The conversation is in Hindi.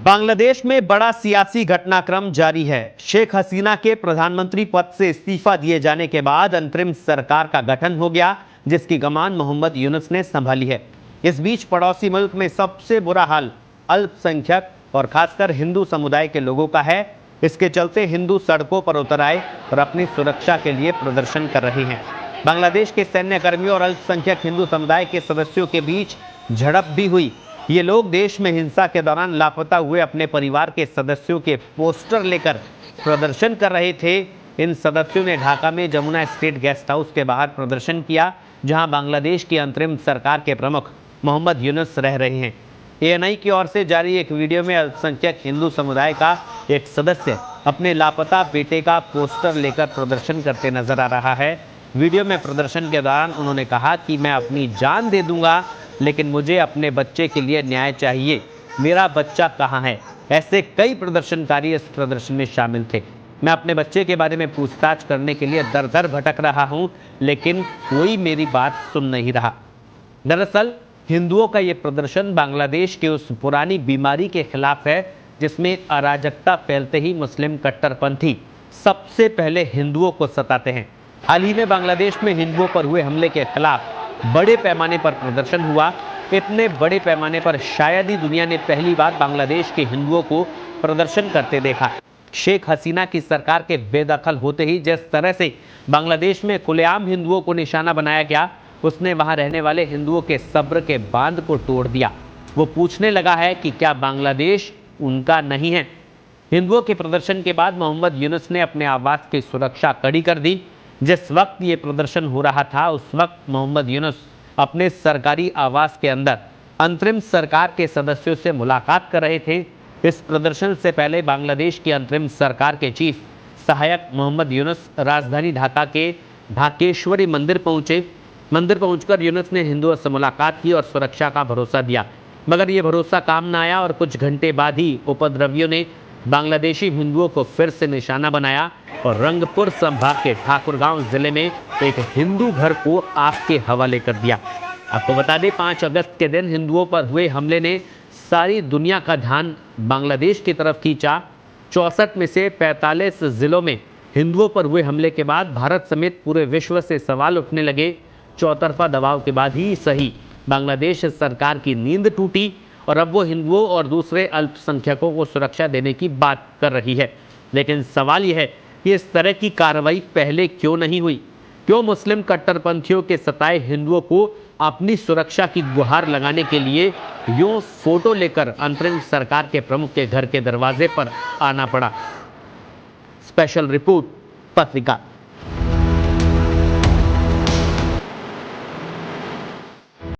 बांग्लादेश में बड़ा सियासी घटनाक्रम जारी है। शेख हसीना के प्रधानमंत्री पद से इस्तीफा दिए जाने के बाद अंतरिम सरकार का गठन हो गया, जिसकी कमान मोहम्मद यूनुस ने संभाली है। इस बीच पड़ोसी मुल्क में सबसे बुरा हाल अल्पसंख्यक और खासकर हिंदू समुदाय के लोगों का है। इसके चलते हिंदू सड़कों पर उतर आए और अपनी सुरक्षा के लिए प्रदर्शन कर रहे हैं। बांग्लादेश के सैन्य कर्मियों और अल्पसंख्यक हिंदू समुदाय के सदस्यों के बीच झड़प भी हुई। ये लोग देश में हिंसा के दौरान लापता हुए अपने परिवार के सदस्यों के पोस्टर लेकर प्रदर्शन कर रहे थे। इन सदस्यों ने ढाका में जमुना स्टेट गेस्ट हाउस के बाहर प्रदर्शन किया, जहां बांग्लादेश की अंतरिम सरकार के प्रमुख मोहम्मद यूनुस रह रहे हैं। एएनआई की ओर से जारी एक वीडियो में अल्पसंख्यक हिंदू समुदाय का एक सदस्य अपने लापता बेटे का पोस्टर लेकर प्रदर्शन करते नजर आ रहा है। वीडियो में प्रदर्शन के दौरान उन्होंने कहा कि मैं अपनी जान दे दूंगा, लेकिन मुझे अपने बच्चे के लिए न्याय चाहिए। मेरा बच्चा कहाँ है? ऐसे कई प्रदर्शनकारी इस प्रदर्शन में शामिल थे। मैं अपने बच्चे के बारे में पूछताछ करने के लिए दर दर भटक रहा हूं, लेकिन कोई मेरी बात सुन नहीं रहा। दरअसल हिंदुओं का ये प्रदर्शन बांग्लादेश के उस पुरानी बीमारी के खिलाफ है, जिसमें अराजकता फैलते ही मुस्लिम कट्टरपंथी सबसे पहले हिंदुओं को सताते हैं। हाल ही में बांग्लादेश में हिंदुओं पर हुए हमले के खिलाफ बड़े पैमाने पर प्रदर्शन हुआ। इतने बड़े पैमाने पर शायद ही दुनिया ने पहली बार बांग्लादेश के हिंदुओं को प्रदर्शन करते देखा। शेख हसीना की सरकार के बेदखल होते ही जिस तरह से बांग्लादेश में खुलेआम हिंदुओं को निशाना बनाया गया, उसने वहां रहने वाले हिंदुओं के सब्र के बांध को तोड़ दिया। वो पूछने लगा है कि क्या बांग्लादेश उनका नहीं है। हिंदुओं के प्रदर्शन के बाद मोहम्मद यूनुस ने अपने आवास की सुरक्षा कड़ी कर दी। जिस वक्त ये प्रदर्शन हो रहा था, उस वक्त मोहम्मद यूनुस अपने सरकारी आवास के अंदर अंतरिम सरकार के सदस्यों से मुलाकात कर रहे थे। इस प्रदर्शन से पहले बांग्लादेश की अंतरिम सरकार के चीफ सहायक मोहम्मद यूनुस राजधानी ढाका के ढाकेश्वरी मंदिर पहुंचे। मंदिर पहुंचकर यूनुस ने हिंदुओं से मुलाकात की और सुरक्षा का भरोसा दिया, मगर ये भरोसा काम न आया और कुछ घंटे बाद ही उपद्रवियों ने बांग्लादेशी हिंदुओं को फिर से निशाना बनाया और रंगपुर संभाग के ठाकुरगांव जिले में एक हिंदू घर को आग के हवाले कर दिया। आपको बता दें, 5 अगस्त के दिन हिंदुओं पर हुए हमले ने सारी दुनिया का ध्यान बांग्लादेश की तरफ खींचा। 64 में से 45 जिलों में हिंदुओं पर हुए हमले के बाद भारत समेत पूरे विश्व से सवाल उठने लगे। चौतरफा दबाव के बाद ही सही बांग्लादेश सरकार की नींद टूटी और अब वो हिंदुओं और दूसरे अल्पसंख्यकों को सुरक्षा देने की बात कर रही है। लेकिन सवाल यह है कि इस तरह की कार्रवाई पहले क्यों नहीं हुई? क्यों मुस्लिम कट्टरपंथियों के सताए हिंदुओं को अपनी सुरक्षा की गुहार लगाने के लिए यूं फोटो लेकर अंतरिम सरकार के प्रमुख के घर के दरवाजे पर आना पड़ा? स्पेशल रिपोर्ट पत्रिका।